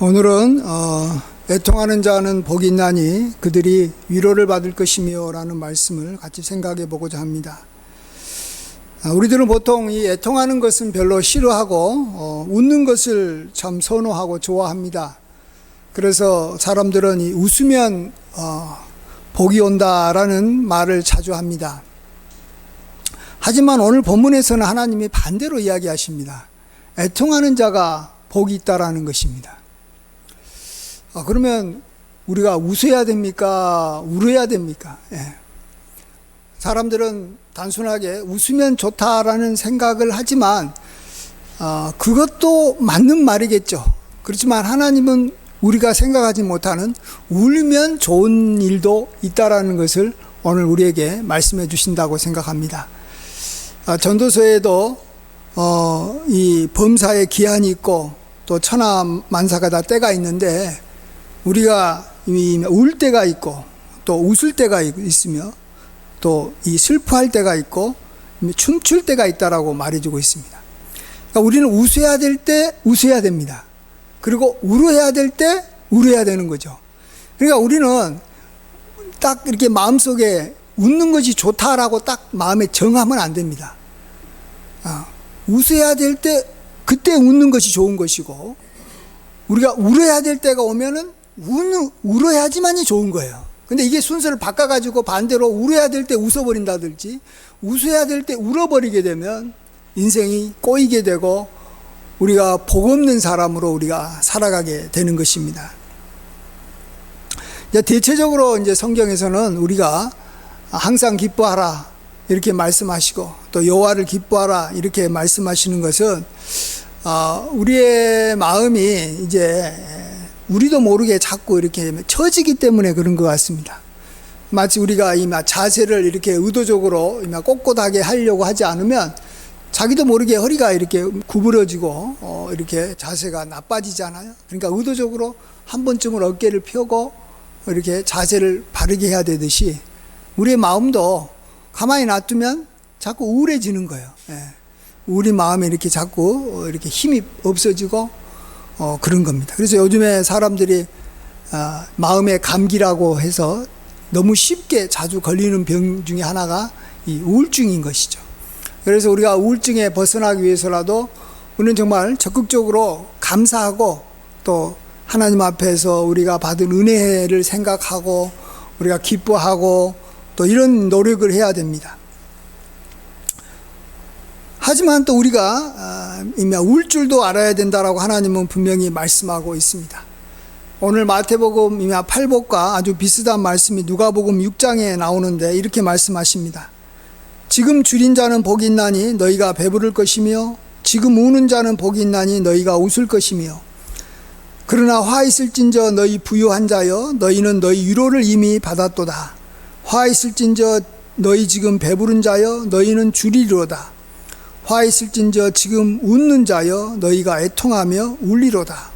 오늘은 애통하는 자는 복이 있나니 그들이 위로를 받을 것이며 라는 말씀을 같이 생각해 보고자 합니다. 우리들은 보통 이 애통하는 것은 별로 싫어하고 웃는 것을 참 선호하고 좋아합니다. 그래서 사람들은 이 웃으면 복이 온다라는 말을 자주 합니다. 하지만 오늘 본문에서는 하나님이 반대로 이야기하십니다. 애통하는 자가 복이 있다라는 것입니다. 그러면 우리가 웃어야 됩니까? 울어야 됩니까? 예. 사람들은 단순하게 웃으면 좋다라는 생각을 하지만 그것도 맞는 말이겠죠. 그렇지만 하나님은 우리가 생각하지 못하는 울면 좋은 일도 있다라는 것을 오늘 우리에게 말씀해 주신다고 생각합니다. 전도서에도 이 범사에 기한이 있고 또 천하만사가 다 때가 있는데 우리가 울 때가 있고 또 웃을 때가 있으며 또 이 슬퍼할 때가 있고 춤출 때가 있다라고 말해주고 있습니다. 그러니까 우리는 웃어야 될 때 웃어야 됩니다. 그리고 울어야 될 때 울어야 되는 거죠. 그러니까 우리는 딱 이렇게 마음속에 웃는 것이 좋다라고 딱 마음에 정하면 안 됩니다. 웃어야 될 때 그때 웃는 것이 좋은 것이고 우리가 울어야 될 때가 오면은 울어야지만이 좋은 거예요. 근데 이게 순서를 바꿔가지고 반대로 울어야 될 때 웃어버린다든지 웃어야 될 때 울어버리게 되면 인생이 꼬이게 되고 우리가 복 없는 사람으로 우리가 살아가게 되는 것입니다. 대체적으로 이제 성경에서는 우리가 항상 기뻐하라 이렇게 말씀하시고 또 여호와를 기뻐하라 이렇게 말씀하시는 것은 우리의 마음이 이제 우리도 모르게 자꾸 이렇게 처지기 때문에 그런 것 같습니다. 마치 우리가 이 자세를 이렇게 의도적으로 꼿꼿하게 하려고 하지 않으면 자기도 모르게 허리가 이렇게 구부러지고 이렇게 자세가 나빠지잖아요. 그러니까 의도적으로 한 번쯤은 어깨를 펴고 이렇게 자세를 바르게 해야 되듯이 우리의 마음도 가만히 놔두면 자꾸 우울해지는 거예요. 우리 마음에 이렇게 자꾸 이렇게 힘이 없어지고 그런 겁니다. 그래서 요즘에 사람들이 마음의 감기라고 해서 너무 쉽게 자주 걸리는 병 중에 하나가 이 우울증인 것이죠. 그래서 우리가 우울증에 벗어나기 위해서라도 우리는 정말 적극적으로 감사하고 또 하나님 앞에서 우리가 받은 은혜를 생각하고 우리가 기뻐하고 또 이런 노력을 해야 됩니다. 하지만 또 우리가 울 줄도 알아야 된다라고 하나님은 분명히 말씀하고 있습니다. 오늘 마태복음 8복과 아주 비슷한 말씀이 누가복음 6장에 나오는데 이렇게 말씀하십니다. 지금 줄인 자는 복이 있나니 너희가 배부를 것이며 지금 우는 자는 복이 있나니 너희가 웃을 것이며 그러나 화 있을진저 너희 부유한 자여 너희는 너희 위로를 이미 받았도다. 화 있을진저 너희 지금 배부른 자여 너희는 줄이리로다. 화 있을진저 지금 웃는 자여 너희가 애통하며 울리로다.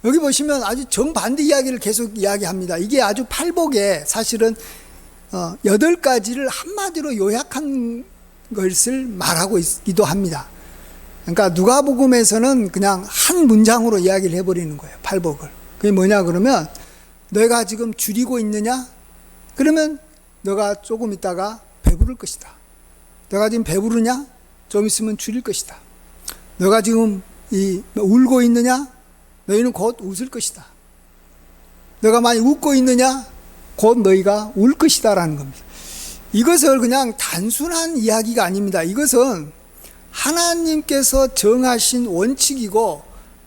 여기 보시면 아주 정반대 이야기를 계속 이야기합니다. 이게 아주 팔복에 사실은 8가지를 한마디로 요약한 것을 말하고 있기도 합니다. 그러니까 누가복음에서는 그냥 한 문장으로 이야기를 해버리는 거예요. 팔복을. 그게 뭐냐 그러면 너희가 지금 줄이고 있느냐? 그러면 너가 조금 있다가 배부를 것이다. 너가 지금 배부르냐? 좀 있으면 줄일 것이다. 너가 지금 울고 있느냐? 너희는 곧 웃을 것이다. 너가 많이 웃고 있느냐? 곧 너희가 울 것이다 라는 겁니다. 이것을 그냥 단순한 이야기가 아닙니다. 이것은 하나님께서 정하신 원칙이고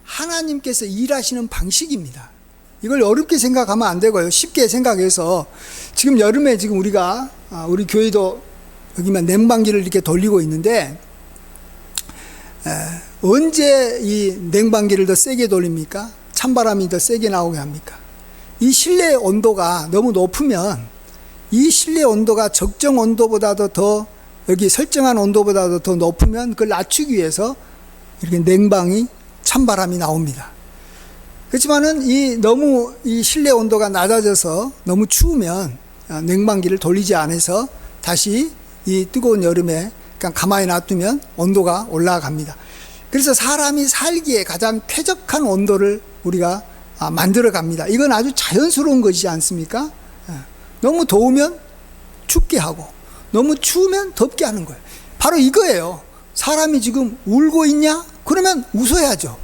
하나님께서 일하시는 방식입니다. 이걸 어렵게 생각하면 안 되고요. 쉽게 생각해서 지금 여름에 지금 우리가 우리 교회도 여기만 냉방기를 이렇게 돌리고 있는데 언제 이 냉방기를 더 세게 돌립니까? 찬바람이 더 세게 나오게 합니까? 이 실내 온도가 너무 높으면 이 실내 온도가 적정 온도보다도 더 여기 설정한 온도보다도 더 높으면 그걸 낮추기 위해서 이렇게 냉방이 찬바람이 나옵니다. 그렇지만은 너무 이 실내 온도가 낮아져서 너무 추우면 냉방기를 돌리지 않아서 다시 이 뜨거운 여름에 그냥 가만히 놔두면 온도가 올라갑니다. 그래서 사람이 살기에 가장 쾌적한 온도를 우리가 만들어 갑니다. 이건 아주 자연스러운 것이지 않습니까? 너무 더우면 춥게 하고 너무 추우면 덥게 하는 거예요. 바로 이거예요. 사람이 지금 울고 있냐? 그러면 웃어야죠.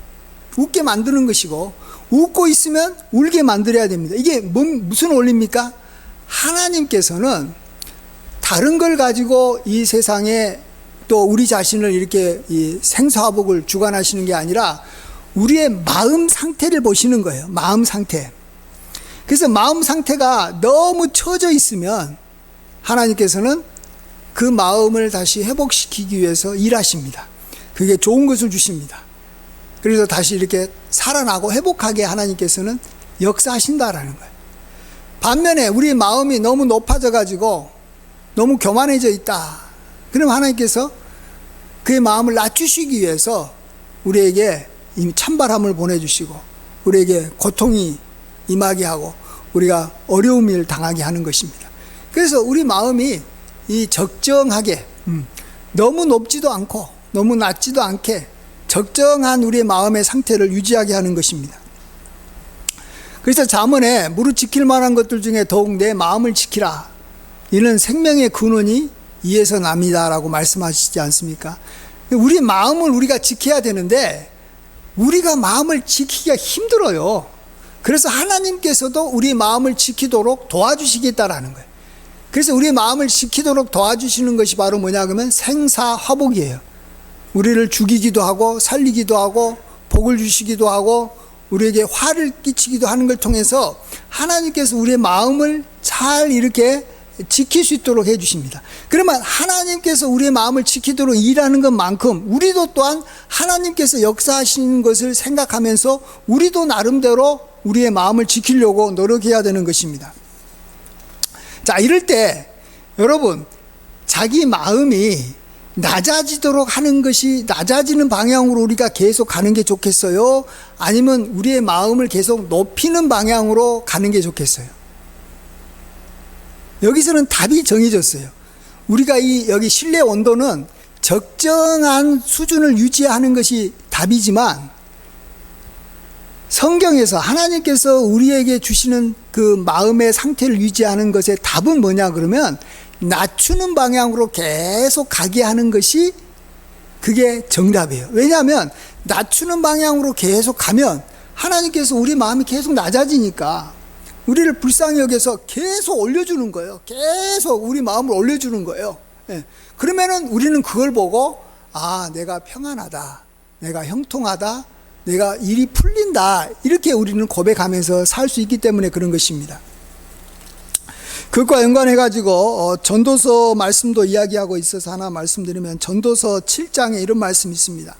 웃게 만드는 것이고, 웃고 있으면 울게 만들어야 됩니다. 이게 무슨 원리입니까? 하나님께서는 다른 걸 가지고 이 세상에 또 우리 자신을 이렇게 이 생사화복을 주관하시는 게 아니라 우리의 마음 상태를 보시는 거예요. 마음 상태. 그래서 마음 상태가 너무 처져 있으면 하나님께서는 그 마음을 다시 회복시키기 위해서 일하십니다. 그게 좋은 것을 주십니다. 그래서 다시 이렇게 살아나고 회복하게 하나님께서는 역사하신다라는 거예요. 반면에 우리 마음이 너무 높아져 가지고 너무 교만해져 있다. 그럼 하나님께서 그의 마음을 낮추시기 위해서 우리에게 찬바람을 보내주시고 우리에게 고통이 임하게 하고 우리가 어려움을 당하게 하는 것입니다. 그래서 우리 마음이 이 적정하게 너무 높지도 않고 너무 낮지도 않게 적정한 우리의 마음의 상태를 유지하게 하는 것입니다. 그래서 잠언에 무릇 지킬 만한 것들 중에 더욱 내 마음을 지키라. 이는 생명의 근원이 이에서 납니다라고 말씀하시지 않습니까? 우리 마음을 우리가 지켜야 되는데 우리가 마음을 지키기가 힘들어요. 그래서 하나님께서도 우리 마음을 지키도록 도와주시겠다라는 거예요. 그래서 우리 마음을 지키도록 도와주시는 것이 바로 뭐냐 그러면 생사화복이에요. 우리를 죽이기도 하고 살리기도 하고 복을 주시기도 하고 우리에게 화를 끼치기도 하는 걸 통해서 하나님께서 우리의 마음을 잘 이렇게 지킬 수 있도록 해주십니다. 그러면 하나님께서 우리의 마음을 지키도록 일하는 것만큼 우리도 또한 하나님께서 역사하시는 것을 생각하면서 우리도 나름대로 우리의 마음을 지키려고 노력해야 되는 것입니다. 자, 이럴 때 여러분 자기 마음이 낮아지도록 하는 것이 낮아지는 방향으로 우리가 계속 가는 게 좋겠어요? 아니면 우리의 마음을 계속 높이는 방향으로 가는 게 좋겠어요? 여기서는 답이 정해졌어요. 우리가 여기 실내 온도는 적정한 수준을 유지하는 것이 답이지만 성경에서 하나님께서 우리에게 주시는 그 마음의 상태를 유지하는 것의 답은 뭐냐 그러면 낮추는 방향으로 계속 가게 하는 것이 그게 정답이에요. 왜냐하면 낮추는 방향으로 계속 가면 하나님께서 우리 마음이 계속 낮아지니까 우리를 불쌍히 여겨서 계속 올려주는 거예요. 계속 우리 마음을 올려주는 거예요. 예. 그러면은 우리는 그걸 보고 내가 평안하다, 내가 형통하다, 내가 일이 풀린다 이렇게 우리는 고백하면서 살 수 있기 때문에 그런 것입니다. 그것과 연관해 가지고 전도서 말씀도 이야기하고 있어서 하나 말씀드리면 전도서 7장에 이런 말씀이 있습니다.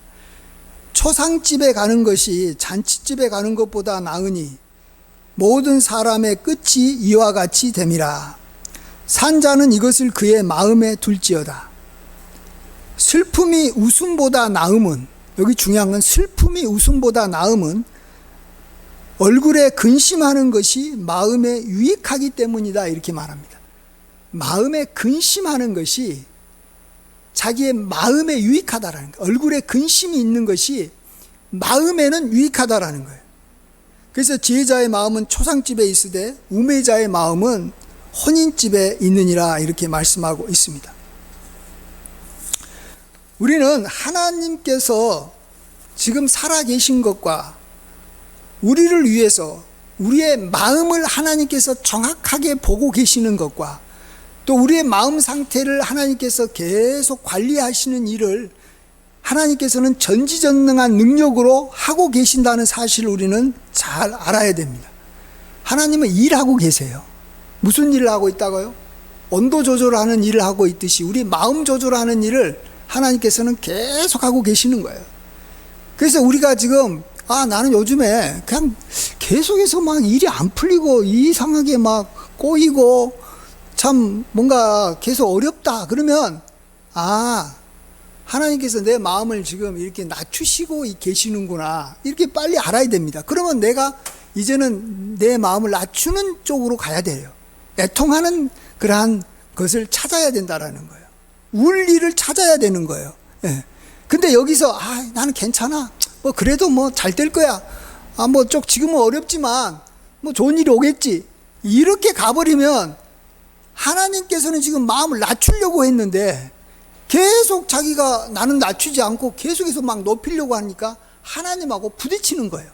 초상집에 가는 것이 잔치집에 가는 것보다 나으니 모든 사람의 끝이 이와 같이 됨이라. 산자는 이것을 그의 마음에 둘지어다. 슬픔이 웃음보다 나음은, 여기 중요한 건 슬픔이 웃음보다 나음은 얼굴에 근심하는 것이 마음에 유익하기 때문이다 이렇게 말합니다. 마음에 근심하는 것이 자기의 마음에 유익하다라는 거예요. 얼굴에 근심이 있는 것이 마음에는 유익하다라는 거예요. 그래서 지혜자의 마음은 초상집에 있으되 우매자의 마음은 혼인집에 있느니라 이렇게 말씀하고 있습니다. 우리는 하나님께서 지금 살아계신 것과 우리를 위해서 우리의 마음을 하나님께서 정확하게 보고 계시는 것과 또 우리의 마음 상태를 하나님께서 계속 관리하시는 일을 하나님께서는 전지전능한 능력으로 하고 계신다는 사실을 우리는 잘 알아야 됩니다. 하나님은 일하고 계세요. 무슨 일을 하고 있다고요? 온도 조절하는 일을 하고 있듯이 우리 마음 조절하는 일을 하나님께서는 계속 하고 계시는 거예요. 그래서 우리가 지금 나는 요즘에 그냥 계속해서 막 일이 안 풀리고 이상하게 막 꼬이고 참 뭔가 계속 어렵다 그러면 하나님께서 내 마음을 지금 이렇게 낮추시고 계시는구나 이렇게 빨리 알아야 됩니다. 그러면 내가 이제는 내 마음을 낮추는 쪽으로 가야 돼요. 애통하는 그러한 것을 찾아야 된다라는 거예요. 울 일을 찾아야 되는 거예요. 예. 근데 여기서 나는 괜찮아. 뭐 그래도 뭐 잘 될 거야. 뭐 쪽 지금은 어렵지만 뭐 좋은 일이 오겠지. 이렇게 가버리면 하나님께서는 지금 마음을 낮추려고 했는데 계속 자기가 나는 낮추지 않고 계속해서 막 높이려고 하니까 하나님하고 부딪히는 거예요.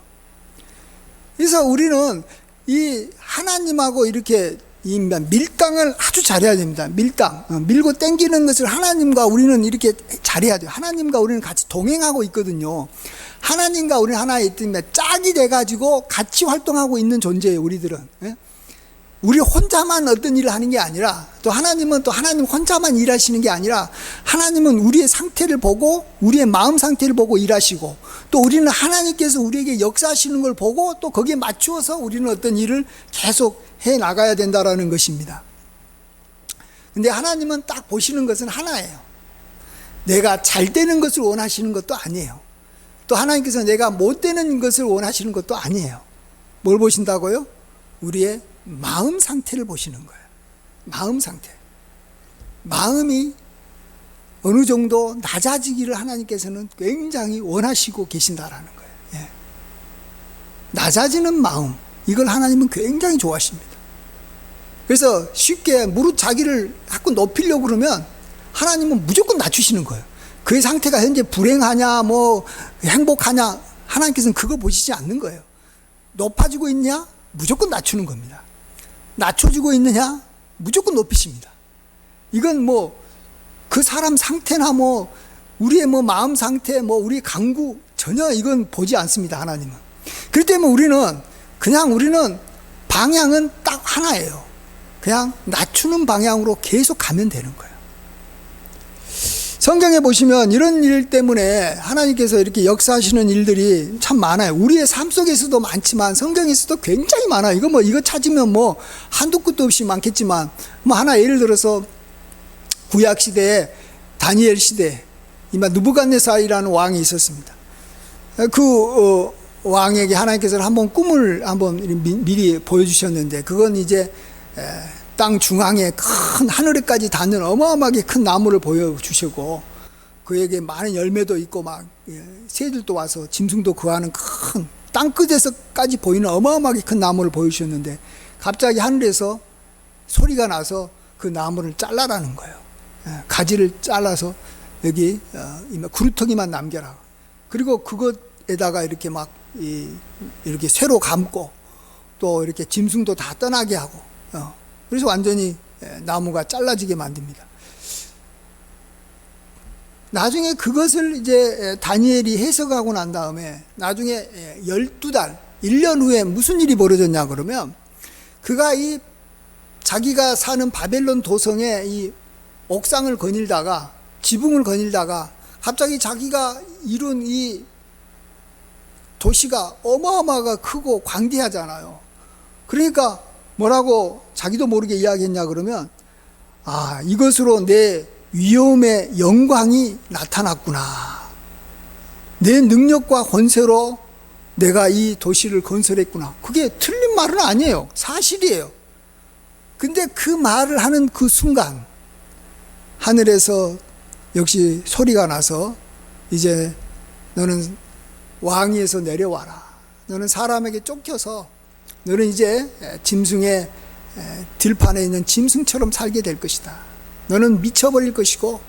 그래서 우리는 이 하나님하고 이렇게 이 밀당을 아주 잘해야 됩니다. 밀고 당기는 것을 하나님과 우리는 이렇게 잘해야 돼요. 하나님과 우리는 같이 동행하고 있거든요. 하나님과 우리는 하나에 있으면 짝이 돼가지고 같이 활동하고 있는 존재예요. 우리들은. 우리 혼자만 어떤 일을 하는 게 아니라, 또 하나님은 또 하나님 혼자만 일하시는 게 아니라, 하나님은 우리의 상태를 보고 우리의 마음 상태를 보고 일하시고, 또 우리는 하나님께서 우리에게 역사하시는 걸 보고 또 거기에 맞추어서 우리는 어떤 일을 계속 해 나가야 된다라는 것입니다. 근데 하나님은 딱 보시는 것은 하나예요. 내가 잘 되는 것을 원하시는 것도 아니에요. 또 하나님께서 내가 못 되는 것을 원하시는 것도 아니에요. 뭘 보신다고요? 우리의 마음 상태를 보시는 거예요. 마음 상태. 마음이 어느 정도 낮아지기를 하나님께서는 굉장히 원하시고 계신다라는 거예요. 예. 낮아지는 마음, 이걸 하나님은 굉장히 좋아하십니다. 그래서 쉽게 무릇 자기를 자꾸 높이려고 그러면 하나님은 무조건 낮추시는 거예요. 그의 상태가 현재 불행하냐 뭐 행복하냐, 하나님께서는 그거 보시지 않는 거예요. 높아지고 있냐? 무조건 낮추는 겁니다. 낮춰지고 있느냐? 무조건 높이십니다. 이건 뭐 그 사람 상태나 뭐 우리의 뭐 마음 상태, 뭐 우리 강구 전혀 이건 보지 않습니다. 하나님은. 그렇기 때문에 우리는 방향은 딱 하나예요. 그냥 낮추는 방향으로 계속 가면 되는 거예요. 성경에 보시면 이런 일 때문에 하나님께서 이렇게 역사하시는 일들이 참 많아요. 우리의 삶 속에서도 많지만 성경에서도 굉장히 많아요. 이거 찾으면 뭐 한두 끝도 없이 많겠지만, 뭐 하나 예를 들어서 구약 시대에 다니엘 시대, 이마 느부갓네살이라는 왕이 있었습니다. 그 왕에게 하나님께서는 한번 꿈을 미리 보여주셨는데, 그건 이제 땅 중앙에 큰 하늘에까지 닿는 어마어마하게 큰 나무를 보여주시고, 그에게 많은 열매도 있고 막 새들도 와서 짐승도 거하는 큰 땅끝에서까지 보이는 어마어마하게 큰 나무를 보여주셨는데, 갑자기 하늘에서 소리가 나서 그 나무를 잘라라는 거예요. 가지를 잘라서 여기 구루터기만 남겨라. 그리고 그것에다가 이렇게 막 이렇게 쇠로 감고 또 이렇게 짐승도 다 떠나게 하고, 그래서 완전히 나무가 잘라지게 만듭니다. 나중에 그것을 이제 다니엘이 해석하고 난 다음에 나중에 12달, 1년 후에 무슨 일이 벌어졌냐 그러면, 그가 자기가 사는 바벨론 도성에 이 옥상을 거닐다가, 지붕을 거닐다가 갑자기 자기가 이룬 이 도시가 어마어마하게 크고 광대하잖아요. 그러니까 뭐라고 자기도 모르게 이야기했냐 그러면, 이것으로 내 위엄의 영광이 나타났구나. 내 능력과 권세로 내가 이 도시를 건설했구나. 그게 틀린 말은 아니에요. 사실이에요. 근데 그 말을 하는 그 순간 하늘에서 역시 소리가 나서, 이제 너는 왕위에서 내려와라. 너는 사람에게 쫓겨서 너는 이제 짐승의 들판에 있는 짐승처럼 살게 될 것이다. 너는 미쳐버릴 것이고,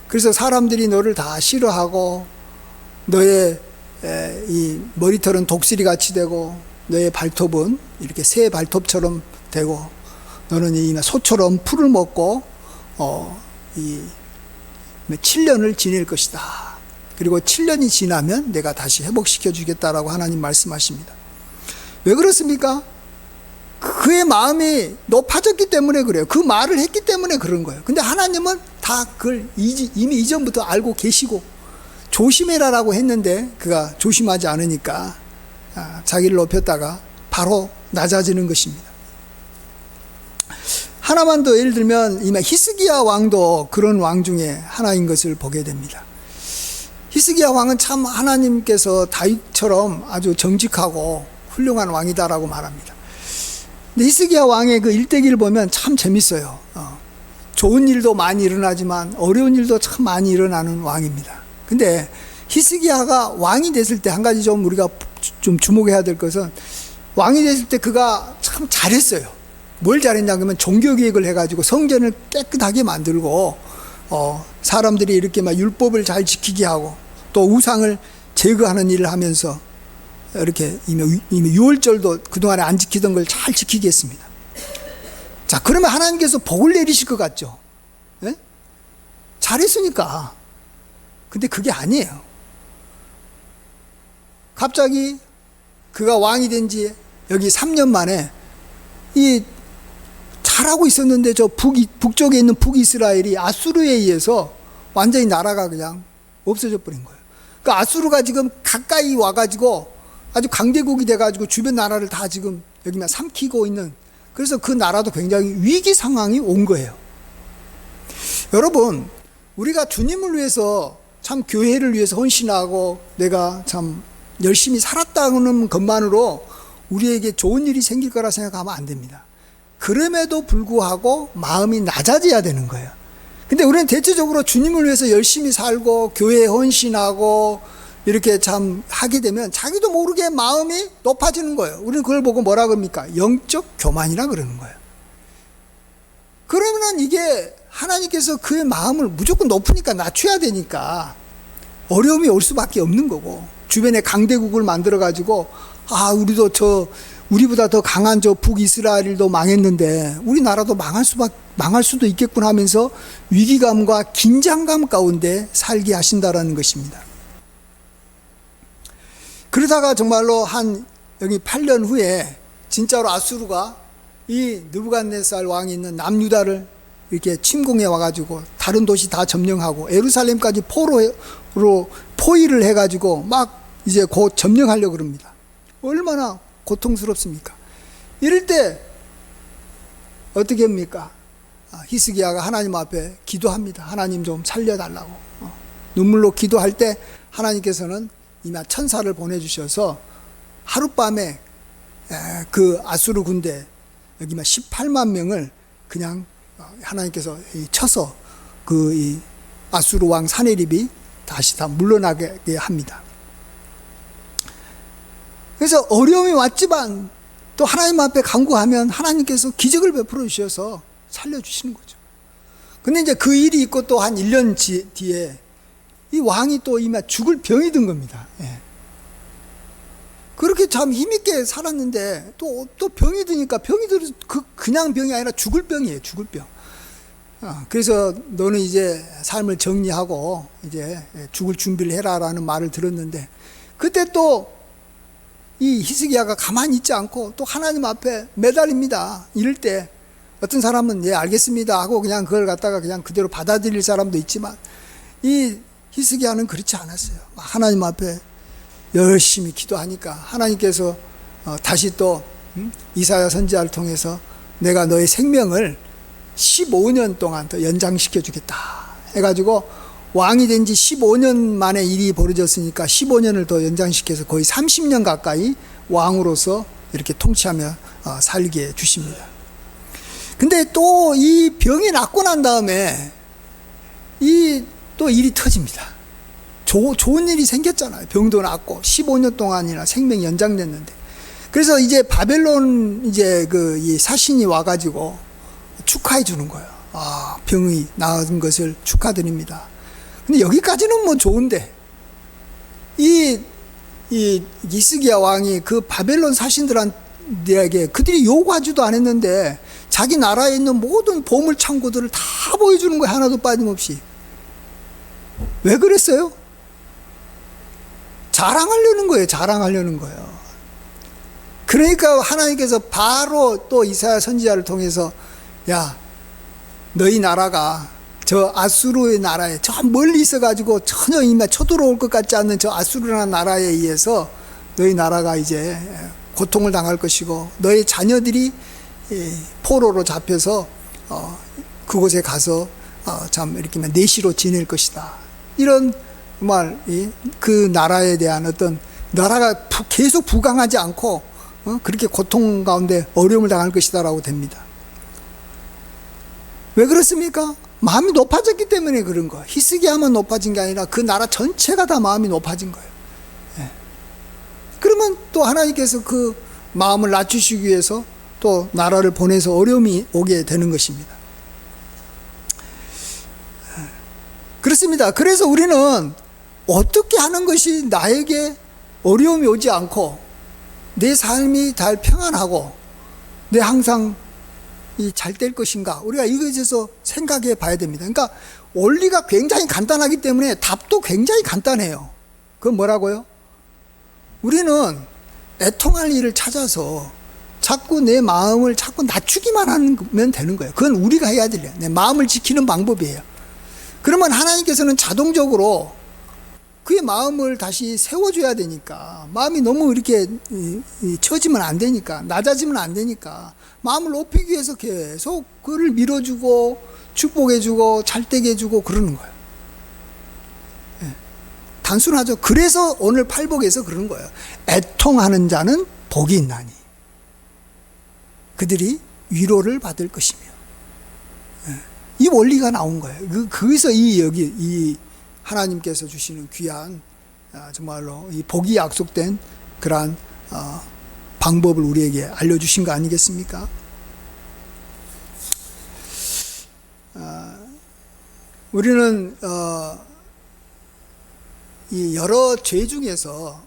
그래서 사람들이 너를 다 싫어하고, 너의 이 머리털은 독수리 같이 되고, 너의 발톱은 이렇게 새 발톱처럼 되고, 너는 이 소처럼 풀을 먹고 7년을 지낼 것이다. 그리고 7년이 지나면 내가 다시 회복시켜 주겠다라고 하나님 말씀하십니다. 왜 그렇습니까? 그의 마음이 높아졌기 때문에 그래요. 그 말을 했기 때문에 그런 거예요. 근데 하나님은 다 그걸 이미 이전부터 알고 계시고 조심해라라고 했는데, 그가 조심하지 않으니까 자기를 높였다가 바로 낮아지는 것입니다. 하나만 더 예를 들면 히스기야 왕도 그런 왕 중에 하나인 것을 보게 됩니다. 히스기야 왕은 참 하나님께서 다윗처럼 아주 정직하고 훌륭한 왕이다라고 말합니다. 근데 히스기야 왕의 그 일대기를 보면 참 재밌어요. 좋은 일도 많이 일어나지만 어려운 일도 참 많이 일어나는 왕입니다. 근데 히스기야가 왕이 됐을 때 한 가지 좀 우리가 좀 주목해야 될 것은, 왕이 됐을 때 그가 참 잘했어요. 뭘 잘했냐 그러면 종교개혁을 해가지고 성전을 깨끗하게 만들고 사람들이 이렇게 막 율법을 잘 지키게 하고 또 우상을 제거하는 일을 하면서 이렇게 이미 6월절도 그동안에 안 지키던 걸 잘 지키게 했습니다. 자, 그러면 하나님께서 복을 내리실 것 같죠? 예? 잘했으니까. 근데 그게 아니에요. 갑자기 그가 왕이 된 지 여기 3년 만에 이 잘하고 있었는데 저 북쪽에 있는 북이스라엘이 아수르에 의해서 완전히 나라가 그냥 없어져 버린 거예요. 그러니까 아수르가 지금 가까이 와가지고 아주 강대국이 돼가지고 주변 나라를 다 지금 여기만 삼키고 있는, 그래서 그 나라도 굉장히 위기 상황이 온 거예요. 여러분, 우리가 주님을 위해서 참 교회를 위해서 헌신하고 내가 참 열심히 살았다는 것만으로 우리에게 좋은 일이 생길 거라 생각하면 안 됩니다. 그럼에도 불구하고 마음이 낮아져야 되는 거예요. 근데 우리는 대체적으로 주님을 위해서 열심히 살고 교회에 헌신하고 이렇게 참 하게 되면 자기도 모르게 마음이 높아지는 거예요. 우리는 그걸 보고 뭐라 그럽니까? 영적 교만이라 그러는 거예요. 그러면은 이게 하나님께서 그의 마음을 무조건 높으니까 낮춰야 되니까 어려움이 올 수밖에 없는 거고, 주변에 강대국을 만들어 가지고 우리도 우리보다 더 강한 저 북이스라엘도 망했는데 우리나라도 망할 수도 있겠구나 하면서 위기감과 긴장감 가운데 살게 하신다라는 것입니다. 그러다가 정말로 여기 8년 후에 진짜로 아수르가 이 느부갓네살 왕이 있는 남유다를 이렇게 침공해 와가지고 다른 도시 다 점령하고 예루살렘까지 포위를 해가지고 막 이제 곧 점령하려고 그럽니다. 얼마나 고통스럽습니까? 이럴 때 어떻게 합니까? 히스기야가 하나님 앞에 기도합니다. 하나님 좀 살려달라고. 눈물로 기도할 때 하나님께서는 이미 천사를 보내주셔서 하룻밤에 그 아수르 군대 여기 18만 명을 그냥 하나님께서 쳐서 이 아수르 왕 사네립이 다시 다 물러나게 합니다. 그래서 어려움이 왔지만 또 하나님 앞에 간구하면 하나님께서 기적을 베풀어 주셔서 살려주시는 거죠. 근데 이제 그 일이 있고 또 한 1년 뒤에 이 왕이 또 이미 죽을 병이 든 겁니다. 예. 그렇게 참 힘있게 살았는데 또 병이 드니까 병이 들어서 그냥 병이 아니라 죽을 병이에요. 죽을 병. 그래서 너는 이제 삶을 정리하고 이제 죽을 준비를 해라라는 말을 들었는데, 그때 또 이 히스기야가 가만히 있지 않고 또 하나님 앞에 매달립니다. 이럴 때 어떤 사람은 예 알겠습니다 하고 그냥 그걸 갖다가 그냥 그대로 받아들일 사람도 있지만, 이 히스기야는 그렇지 않았어요. 하나님 앞에 열심히 기도하니까 하나님께서 다시 또 이사야 선지자를 통해서 내가 너의 생명을 15년 동안 더 연장시켜 주겠다 해가지고 왕이 된 지 15년 만에 일이 벌어졌으니까 15년을 더 연장시켜서 거의 30년 가까이 왕으로서 이렇게 통치하며 살게 해 주십니다. 근데 또 이 병이 낫고 난 다음에 또 일이 터집니다. 좋은 일이 생겼잖아요. 병도 낫고 15년 동안이나 생명이 연장됐는데. 그래서 이제 바벨론 이 사신이 와가지고 축하해 주는 거예요. 병이 나은 것을 축하드립니다. 근데 여기까지는 뭐 좋은데, 이 히스기야 왕이 그 바벨론 사신들에게 그들이 요구하지도 않았는데 자기 나라에 있는 모든 보물 창고들을 다 보여주는 거예요. 하나도 빠짐없이. 왜 그랬어요? 자랑하려는 거예요. 자랑하려는 거예요. 그러니까 하나님께서 바로 또 이사야 선지자를 통해서 야, 너희 나라가 저 아수르의 나라에 저 멀리 있어가지고 전혀 이미 쳐들어올 것 같지 않는 저 아수르라는 나라에 의해서 너희 나라가 이제 고통을 당할 것이고 너희 자녀들이 포로로 잡혀서 그곳에 가서 참 이렇게 내시로 지낼 것이다. 이런 정말 그 나라에 대한 어떤, 나라가 계속 부강하지 않고 그렇게 고통 가운데 어려움을 당할 것이다라고 됩니다. 왜 그렇습니까? 마음이 높아졌기 때문에 그런 거예요. 히스기야만 높아진 게 아니라 그 나라 전체가 다 마음이 높아진 거예요. 예. 그러면 또 하나님께서 그 마음을 낮추시기 위해서 또 나라를 보내서 어려움이 오게 되는 것입니다. 그렇습니다. 그래서 우리는 어떻게 하는 것이 나에게 어려움이 오지 않고 내 삶이 잘 평안하고 내 항상 잘 될 것인가, 우리가 이것에 대해서 생각해 봐야 됩니다. 그러니까 원리가 굉장히 간단하기 때문에 답도 굉장히 간단해요. 그건 뭐라고요? 우리는 애통할 일을 찾아서 자꾸 내 마음을 자꾸 낮추기만 하면 되는 거예요. 그건 우리가 해야 될 일이에요. 내 마음을 지키는 방법이에요. 그러면 하나님께서는 자동적으로 그의 마음을 다시 세워줘야 되니까, 마음이 너무 이렇게 처지면 안 되니까, 낮아지면 안 되니까 마음을 높이기 위해서 계속 그를 밀어주고 축복해주고 잘되게 해주고 그러는 거예요. 예. 단순하죠. 그래서 오늘 팔복에서 그러는 거예요. 애통하는 자는 복이 있나니 그들이 위로를 받을 것이며. 예. 이 원리가 나온 거예요. 거기서 이 하나님께서 주시는 귀한, 정말로 이 복이 약속된 그러한 방법을 우리에게 알려주신 거 아니겠습니까? 우리는 이 여러 죄 중에서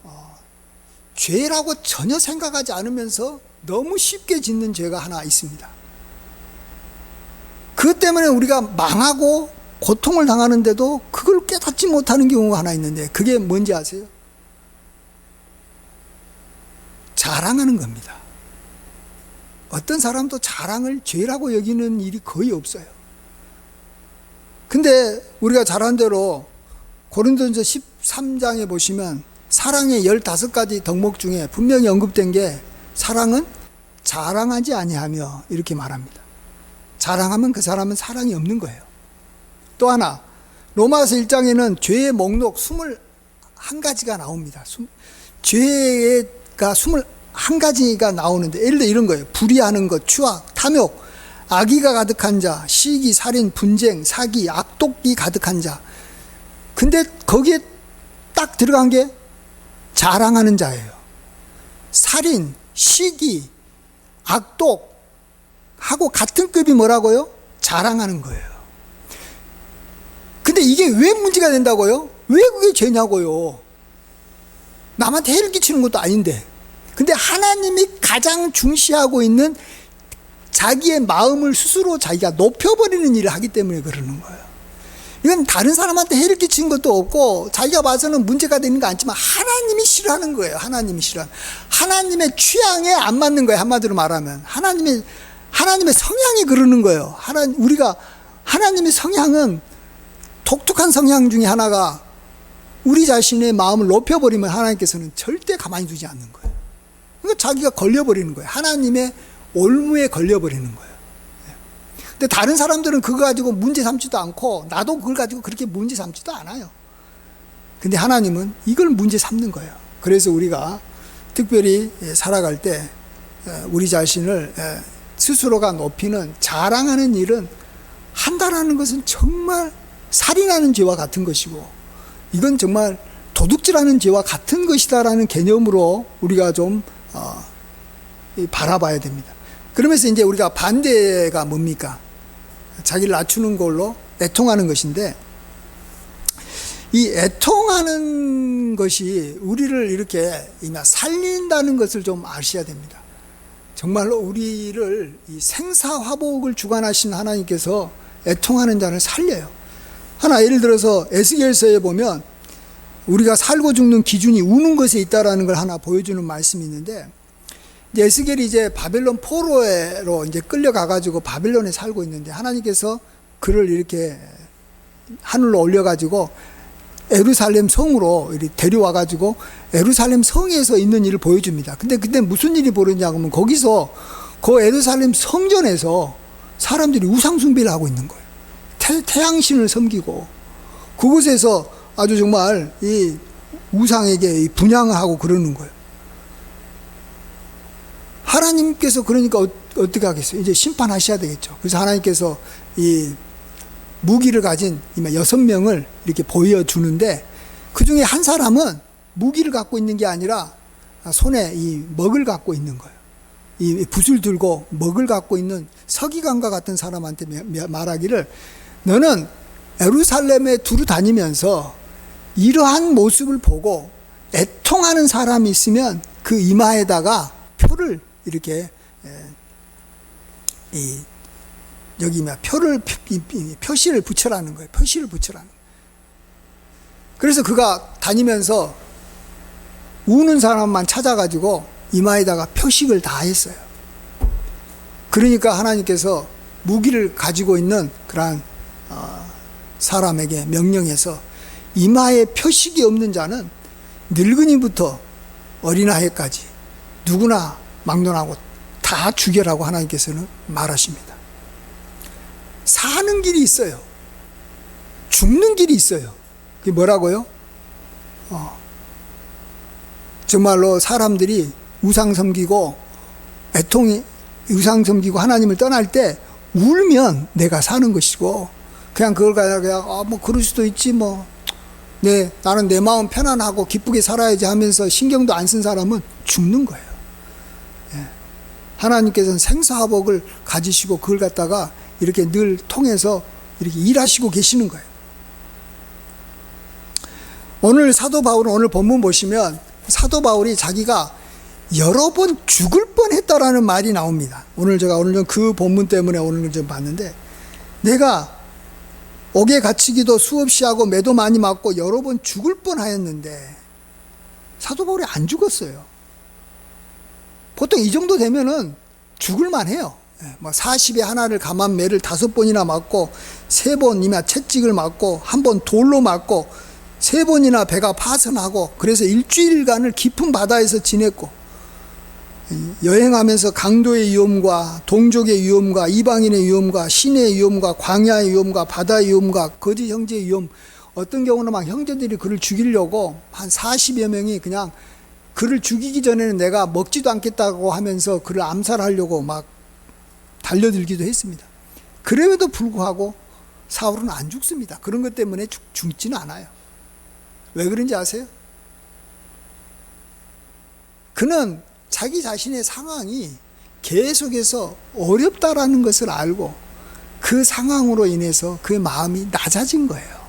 죄라고 전혀 생각하지 않으면서 너무 쉽게 짓는 죄가 하나 있습니다. 그것 때문에 우리가 망하고 고통을 당하는데도 그걸 깨닫지 못하는 경우가 하나 있는데, 그게 뭔지 아세요? 자랑하는 겁니다. 어떤 사람도 자랑을 죄라고 여기는 일이 거의 없어요. 근데 우리가 잘 아는 대로 고린도전서 13장에 보시면 사랑의 15가지 덕목 중에 분명히 언급된 게, 사랑은 자랑하지 아니하며, 이렇게 말합니다. 자랑하면 그 사람은 사랑이 없는 거예요. 또 하나, 로마서 1장에는 죄의 목록 21가지가 나옵니다. 죄가 21가지가 나오는데, 예를 들어 이런 거예요. 불의하는 것, 추악, 탐욕, 악의가 가득한 자, 시기, 살인, 분쟁, 사기, 악독이 가득한 자. 근데 거기에 딱 들어간 게 자랑하는 자예요. 살인, 시기, 악독 하고 같은 급이 뭐라고요? 자랑하는 거예요. 근데 이게 왜 문제가 된다고요? 왜 그게 죄냐고요? 남한테 해를 끼치는 것도 아닌데. 근데 하나님이 가장 중시하고 있는 자기의 마음을 스스로 자기가 높여버리는 일을 하기 때문에 그러는 거예요. 이건 다른 사람한테 해를 끼치는 것도 없고 자기가 봐서는 문제가 되는 거 아니지만 하나님이 싫어하는 거예요. 하나님이 싫어하는, 하나님의 취향에 안 맞는 거예요. 한마디로 말하면 하나님의 성향이 그러는 거예요. 우리가 하나님의 성향은, 독특한 성향 중에 하나가 우리 자신의 마음을 높여버리면 하나님께서는 절대 가만히 두지 않는 거예요. 그러니까 자기가 걸려버리는 거예요. 하나님의 올무에 걸려버리는 거예요. 근데 다른 사람들은 그거 가지고 문제 삼지도 않고, 나도 그걸 가지고 그렇게 문제 삼지도 않아요. 근데 하나님은 이걸 문제 삼는 거예요. 그래서 우리가 특별히 살아갈 때 우리 자신을 스스로가 높이는, 자랑하는 일은 한다라는 것은 정말 살인하는 죄와 같은 것이고, 이건 정말 도둑질하는 죄와 같은 것이다라는 개념으로 우리가 좀 바라봐야 됩니다. 그러면서 이제 우리가 반대가 뭡니까? 자기를 낮추는 걸로 애통하는 것인데, 이 애통하는 것이 우리를 이렇게 살린다는 것을 좀 아셔야 됩니다. 정말로 우리를 이 생사화복을 주관하신 하나님께서 애통하는 자를 살려요. 하나 예를 들어서 에스겔서에 보면 우리가 살고 죽는 기준이 우는 것에 있다라는 걸 하나 보여주는 말씀이 있는데, 에스겔이 이제 바벨론 포로로 이제 끌려가가지고 바벨론에 살고 있는데, 하나님께서 그를 이렇게 하늘로 올려가지고 예루살렘 성으로 이렇게 데려와가지고 예루살렘 성에서 있는 일을 보여줍니다. 근데 그때 무슨 일이 벌어지냐고 하면, 거기서 그 예루살렘 성전에서 사람들이 우상숭배를 하고 있는 거예요. 태양신을 섬기고, 그곳에서 아주 정말 이 우상에게 분향을 하고 그러는 거예요. 하나님께서 그러니까 어떻게 하겠어요? 이제 심판하셔야 되겠죠. 그래서 하나님께서 이 무기를 가진 6명을 이렇게 보여주는데, 그 중에 한 사람은 무기를 갖고 있는 게 아니라 손에 이 먹을 갖고 있는 거예요. 이 붓을 들고 먹을 갖고 있는 서기관과 같은 사람한테 말하기를, 너는 예루살렘에 두루 다니면서 이러한 모습을 보고 애통하는 사람이 있으면 그 이마에다가 표를 이렇게 표시를 붙여라는 거예요. 표시를 붙여라는 거예요. 그래서 그가 다니면서 우는 사람만 찾아가지고 이마에다가 표식을 다 했어요. 그러니까 하나님께서 무기를 가지고 있는 그러한 사람에게 명령해서 이마에 표식이 없는 자는 늙은이부터 어린아이까지 누구나 막론하고 다 죽여라고 하나님께서는 말하십니다. 사는 길이 있어요. 죽는 길이 있어요. 그게 뭐라고요? 정말로 사람들이 우상 섬기고 우상 섬기고 하나님을 떠날 때 울면 내가 사는 것이고, 그냥 그걸 그냥 뭐 그럴 수도 있지 뭐, 나는 내 마음 편안하고 기쁘게 살아야지 하면서 신경도 안 쓴 사람은 죽는 거예요. 하나님께서는 생사화복을 가지시고 그걸 갖다가 이렇게 늘 통해서 이렇게 일하시고 계시는 거예요. 오늘 사도 바울은, 오늘 본문 보시면 사도 바울이 자기가 여러 번 죽을 뻔했다라는 말이 나옵니다. 오늘 좀 그 본문 때문에 오늘 좀 봤는데, 내가 옥에 갇히기도 수없이 하고 매도 많이 맞고 여러 번 죽을 뻔하였는데 사도 바울이 안 죽었어요. 보통 이 정도 되면은 죽을만 해요. 뭐 40에 하나를 감한 매를 5번이나 맞고 3번이나 채찍을 맞고 1번 돌로 맞고 3번이나 배가 파선하고, 그래서 일주일간을 깊은 바다에서 지냈고, 여행하면서 강도의 위험과 동족의 위험과 이방인의 위험과 시내의 위험과 광야의 위험과 바다의 위험과 거짓 형제의 위험, 어떤 경우는 막 형제들이 그를 죽이려고 한 40여 명이 그냥 그를 죽이기 전에는 내가 먹지도 않겠다고 하면서 그를 암살하려고 막 달려들기도 했습니다. 그럼에도 불구하고 사울은 안 죽습니다. 그런 것 때문에 죽지는 않아요. 왜 그런지 아세요? 그는 자기 자신의 상황이 계속해서 어렵다라는 것을 알고 그 상황으로 인해서 그 마음이 낮아진 거예요.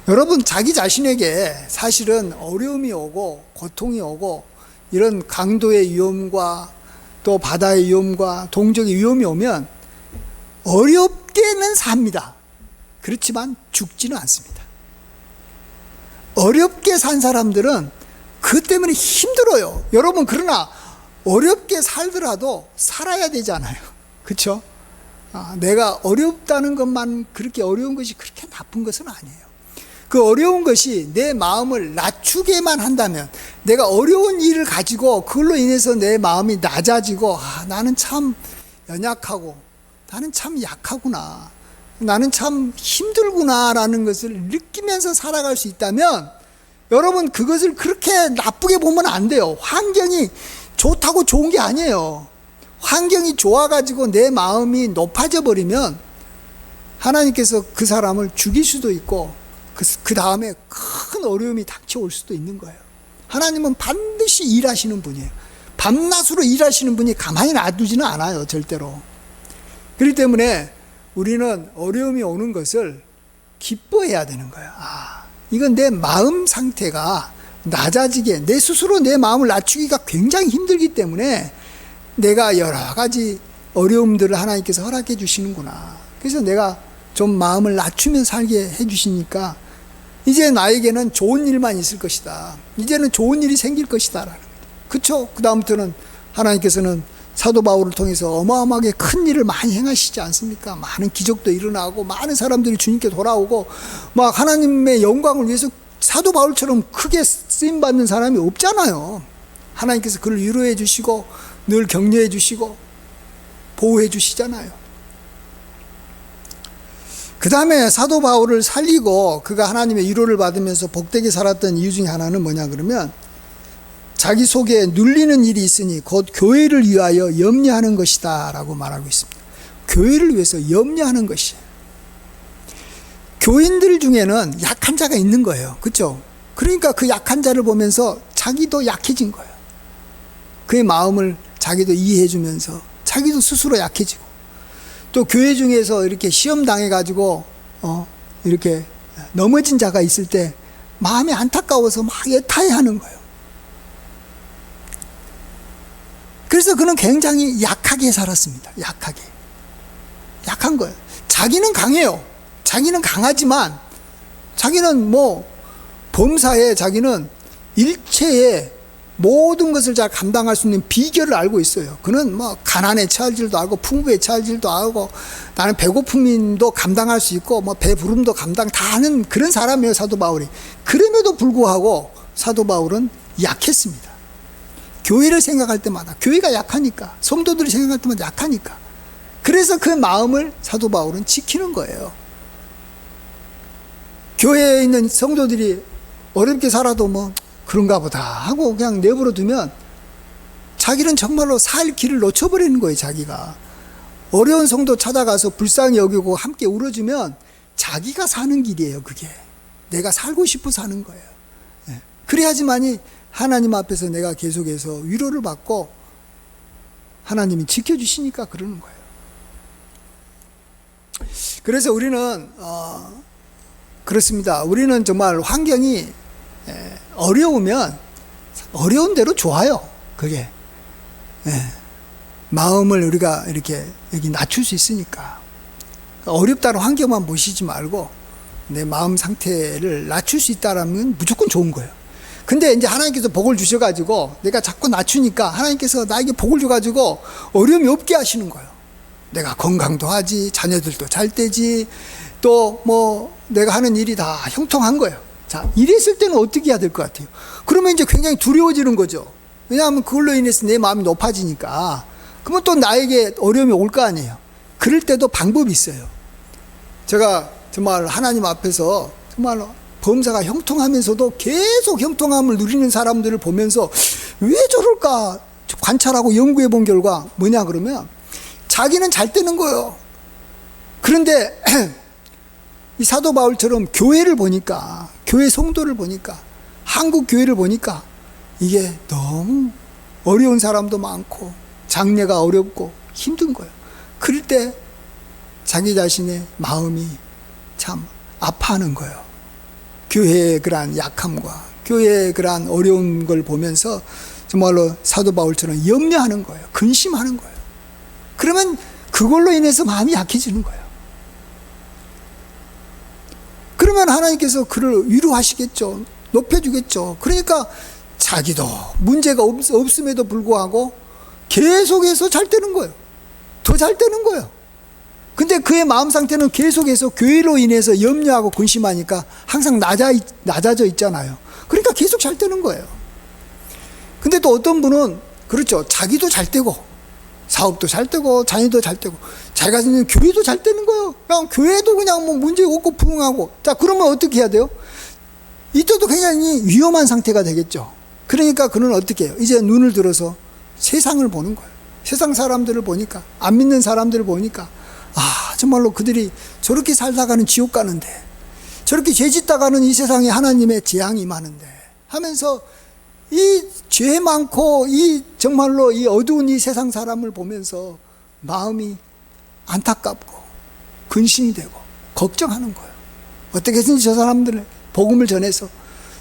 여러분, 자기 자신에게 사실은 어려움이 오고 고통이 오고 이런 강도의 위험과 또 바다의 위험과 동족의 위험이 오면 어렵게는 삽니다. 그렇지만 죽지는 않습니다. 어렵게 산 사람들은 그 때문에 힘들어요. 여러분, 그러나 어렵게 살더라도 살아야 되잖아요. 그렇죠? 내가 어렵다는 것만 그렇게 어려운 것이 그렇게 나쁜 것은 아니에요. 그 어려운 것이 내 마음을 낮추게만 한다면, 내가 어려운 일을 가지고 그걸로 인해서 내 마음이 낮아지고, 나는 참 연약하고 나는 참 약하구나, 나는 참 힘들구나 라는 것을 느끼면서 살아갈 수 있다면, 여러분, 그것을 그렇게 나쁘게 보면 안 돼요. 환경이 좋다고 좋은 게 아니에요. 환경이 좋아가지고 내 마음이 높아져 버리면 하나님께서 그 사람을 죽일 수도 있고 그 다음에 큰 어려움이 닥쳐올 수도 있는 거예요. 하나님은 반드시 일하시는 분이에요. 밤낮으로 일하시는 분이 가만히 놔두지는 않아요, 절대로. 그렇기 때문에 우리는 어려움이 오는 것을 기뻐해야 되는 거예요. 이건 내 마음 상태가 낮아지게, 내 스스로 내 마음을 낮추기가 굉장히 힘들기 때문에 내가 여러 가지 어려움들을 하나님께서 허락해 주시는구나. 그래서 내가 좀 마음을 낮추면 살게 해 주시니까 이제 나에게는 좋은 일만 있을 것이다, 이제는 좋은 일이 생길 것이다 라는 거죠. 그렇죠? 그 다음부터는 하나님께서는 사도 바울을 통해서 어마어마하게 큰 일을 많이 행하시지 않습니까? 많은 기적도 일어나고 많은 사람들이 주님께 돌아오고 막 하나님의 영광을 위해서 사도 바울처럼 크게 쓰임받는 사람이 없잖아요. 하나님께서 그를 위로해 주시고 늘 격려해 주시고 보호해 주시잖아요. 그 다음에 사도 바울을 살리고 그가 하나님의 위로를 받으면서 복되게 살았던 이유 중에 하나는 뭐냐 그러면, 자기 속에 눌리는 일이 있으니 곧 교회를 위하여 염려하는 것이다 라고 말하고 있습니다. 교회를 위해서 염려하는 것이에요. 교인들 중에는 약한 자가 있는 거예요. 그렇죠? 그러니까 그 약한 자를 보면서 자기도 약해진 거예요. 그의 마음을 자기도 이해해 주면서 자기도 스스로 약해지고, 또 교회 중에서 이렇게 시험 당해가지고 이렇게 넘어진 자가 있을 때 마음이 안타까워서 막 애타해하는 거예요. 그래서 그는 굉장히 약하게 살았습니다. 약한 거예요. 자기는 강해요. 자기는 강하지만 자기는 범사에 자기는 일체의 모든 것을 잘 감당할 수 있는 비결을 알고 있어요. 그는 가난에 처할 줄도 알고 풍부에 처할 줄도 알고, 나는 배고픔도 감당할 수 있고 배부름도 감당 다 하는 그런 사람이에요, 사도 바울이. 그럼에도 불구하고 사도 바울은 약했습니다. 교회를 생각할 때마다, 교회가 약하니까, 성도들이 생각할 때마다 약하니까, 그래서 그 마음을 사도 바울은 지키는 거예요. 교회에 있는 성도들이 어렵게 살아도 그런가 보다 하고 그냥 내버려 두면 자기는 정말로 살 길을 놓쳐버리는 거예요. 자기가 어려운 성도 찾아가서 불쌍히 여기고 함께 울어주면 자기가 사는 길이에요. 그게 내가 살고 싶어 사는 거예요. 그래야지만이 하나님 앞에서 내가 계속해서 위로를 받고 하나님이 지켜주시니까 그러는 거예요. 그래서 우리는 그렇습니다. 우리는 정말 환경이 어려우면 어려운 대로 좋아요. 그게 마음을 우리가 이렇게 여기 낮출 수 있으니까, 어렵다는 환경만 보시지 말고 내 마음 상태를 낮출 수 있다라면 무조건 좋은 거예요. 근데 이제 하나님께서 복을 주셔가지고 내가 자꾸 낮추니까 하나님께서 나에게 복을 줘가지고 어려움이 없게 하시는 거예요. 내가 건강도 하지, 자녀들도 잘 되지, 또 내가 하는 일이 다 형통한 거예요. 자, 이랬을 때는 어떻게 해야 될 것 같아요? 그러면 이제 굉장히 두려워지는 거죠. 왜냐하면 그걸로 인해서 내 마음이 높아지니까. 그러면 또 나에게 어려움이 올 거 아니에요. 그럴 때도 방법이 있어요. 제가 정말 하나님 앞에서 정말 범사가 형통하면서도 계속 형통함을 누리는 사람들을 보면서 왜 저럴까 관찰하고 연구해 본 결과 뭐냐 그러면 자기는 잘 되는 거예요. 그런데 이 사도 바울처럼 교회를 보니까, 교회 성도를 보니까, 한국 교회를 보니까 이게 너무 어려운 사람도 많고 장래가 어렵고 힘든 거예요. 그럴 때 자기 자신의 마음이 참 아파하는 거예요. 교회의 그러한 약함과 교회의 그러한 어려운 걸 보면서 정말로 사도 바울처럼 염려하는 거예요. 근심하는 거예요. 그러면 그걸로 인해서 마음이 약해지는 거예요. 그러면 하나님께서 그를 위로하시겠죠. 높여주겠죠. 그러니까 자기도 문제가 없음에도 불구하고 계속해서 잘 되는 거예요. 더 잘 되는 거예요. 근데 그의 마음 상태는 계속해서 교회로 인해서 염려하고 근심하니까 항상 낮아져 있잖아요. 그러니까 계속 잘 되는 거예요. 근데 또 어떤 분은 그렇죠. 자기도 잘 되고 사업도 잘 되고 자녀도 잘 되고 자기가 있는 교회도 잘 되는 거예요. 그냥 교회도 그냥 문제 없고 부흥하고. 자, 그러면 어떻게 해야 돼요? 이때도 굉장히 위험한 상태가 되겠죠. 그러니까 그는 어떻게 해요? 이제 눈을 들어서 세상을 보는 거예요. 세상 사람들을 보니까, 안 믿는 사람들을 보니까 정말로 그들이 저렇게 살다가는 지옥 가는데, 저렇게 죄 짓다가는 이 세상에 하나님의 재앙이 임하는데 하면서 이 죄 많고 이 정말로 이 어두운 이 세상 사람을 보면서 마음이 안타깝고 근심이 되고 걱정하는 거예요. 어떻게 해서든지 저 사람들을 복음을 전해서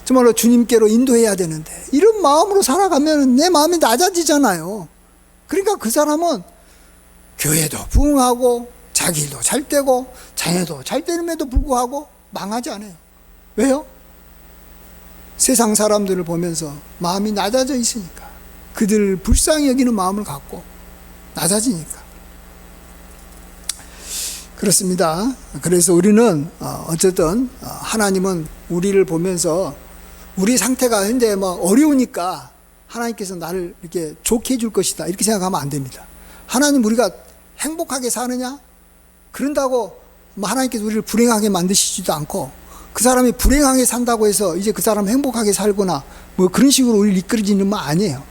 정말로 주님께로 인도해야 되는데, 이런 마음으로 살아가면 내 마음이 낮아지잖아요. 그러니까 그 사람은 교회도 부흥하고 자기 일도 잘 되고 자녀도 잘 되는데도 불구하고 망하지 않아요. 왜요? 세상 사람들을 보면서 마음이 낮아져 있으니까, 그들 불쌍히 여기는 마음을 갖고 낮아지니까. 그렇습니다. 그래서 우리는 어쨌든 하나님은 우리를 보면서 우리 상태가 현재 어려우니까 하나님께서 나를 이렇게 좋게 해줄 것이다, 이렇게 생각하면 안 됩니다. 하나님 우리가 행복하게 사느냐? 그런다고 하나님께서 우리를 불행하게 만드시지도 않고, 그 사람이 불행하게 산다고 해서 이제 그 사람 행복하게 살거나 그런 식으로 우리를 이끌어지는 건 아니에요.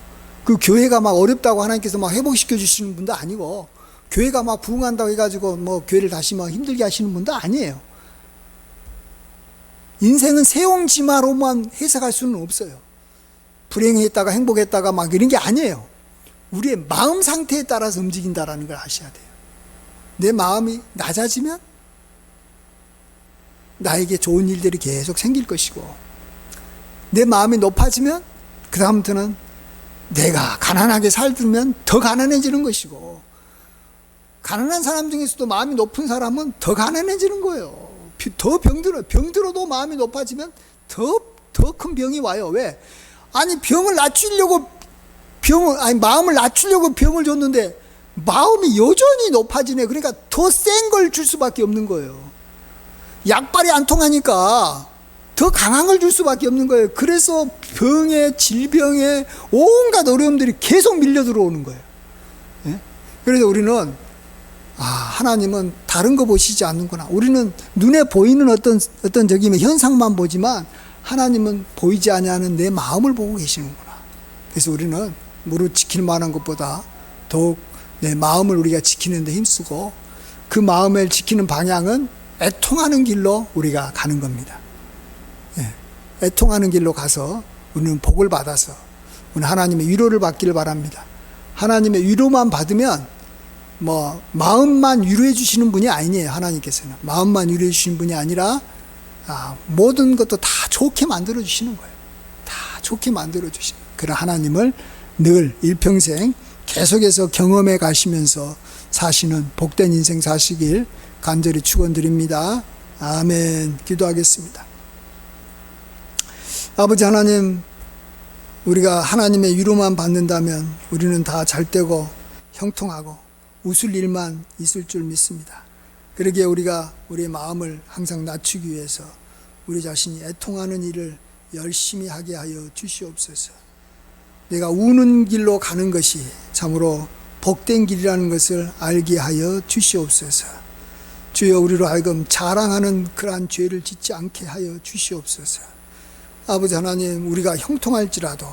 그 교회가 어렵다고 하나님께서 회복시켜 주시는 분도 아니고, 교회가 부흥한다고 해가지고 교회를 다시 힘들게 하시는 분도 아니에요. 인생은 세옹지마로만 해석할 수는 없어요. 불행했다가 행복했다가 막 이런 게 아니에요. 우리의 마음 상태에 따라서 움직인다라는 걸 아셔야 돼요. 내 마음이 낮아지면 나에게 좋은 일들이 계속 생길 것이고, 내 마음이 높아지면 그 다음부터는 내가 가난하게 살면 더 가난해지는 것이고, 가난한 사람 중에서도 마음이 높은 사람은 더 가난해지는 거예요. 더 병들어도 마음이 높아지면 더 큰 병이 와요. 왜? 아니 마음을 낮추려고 병을 줬는데 마음이 여전히 높아지네. 그러니까 더 센 걸 줄 수밖에 없는 거예요. 약발이 안 통하니까 더 강한 걸 줄 수밖에 없는 거예요. 그래서 병에, 질병에 온갖 어려움들이 계속 밀려 들어오는 거예요. 예? 그래서 우리는 하나님은 다른 거 보시지 않는구나. 우리는 눈에 보이는 어떤 현상만 보지만 하나님은 보이지 아니하는 내 마음을 보고 계시는구나. 그래서 우리는 무릇 지킬 만한 것보다 더욱 내 마음을 우리가 지키는 데 힘쓰고, 그 마음을 지키는 방향은 애통하는 길로 우리가 가는 겁니다. 예, 애통하는 길로 가서 우리는 복을 받아서 우리는 하나님의 위로를 받기를 바랍니다. 하나님의 위로만 받으면 마음만 위로해 주시는 분이 아니에요. 하나님께서는 마음만 위로해 주시는 분이 아니라 모든 것도 다 좋게 만들어 주시는 거예요. 다 좋게 만들어 주시는 그런 하나님을 늘 일평생 계속해서 경험해 가시면서 사시는 복된 인생 사시길 간절히 축원드립니다. 아멘. 기도하겠습니다. 아버지 하나님, 우리가 하나님의 위로만 받는다면 우리는 다 잘되고 형통하고 웃을 일만 있을 줄 믿습니다. 그러기에 우리가 우리의 마음을 항상 낮추기 위해서 우리 자신이 애통하는 일을 열심히 하게 하여 주시옵소서. 내가 우는 길로 가는 것이 참으로 복된 길이라는 것을 알게 하여 주시옵소서. 주여, 우리로 하여금 자랑하는 그러한 죄를 짓지 않게 하여 주시옵소서. 아버지 하나님, 우리가 형통할지라도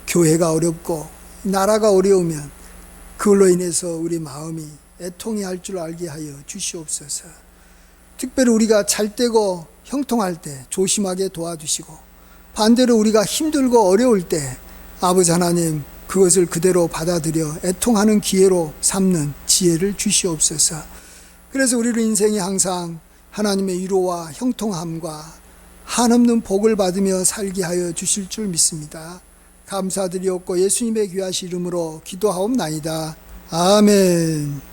교회가 어렵고 나라가 어려우면 그걸로 인해서 우리 마음이 애통해 할 줄 알게 하여 주시옵소서. 특별히 우리가 잘되고 형통할 때 조심하게 도와주시고, 반대로 우리가 힘들고 어려울 때 아버지 하나님, 그것을 그대로 받아들여 애통하는 기회로 삼는 지혜를 주시옵소서. 그래서 우리의 인생이 항상 하나님의 위로와 형통함과 한없는 복을 받으며 살게 하여 주실 줄 믿습니다. 감사드리옵고 예수님의 귀하신 이름으로 기도하옵나이다. 아멘.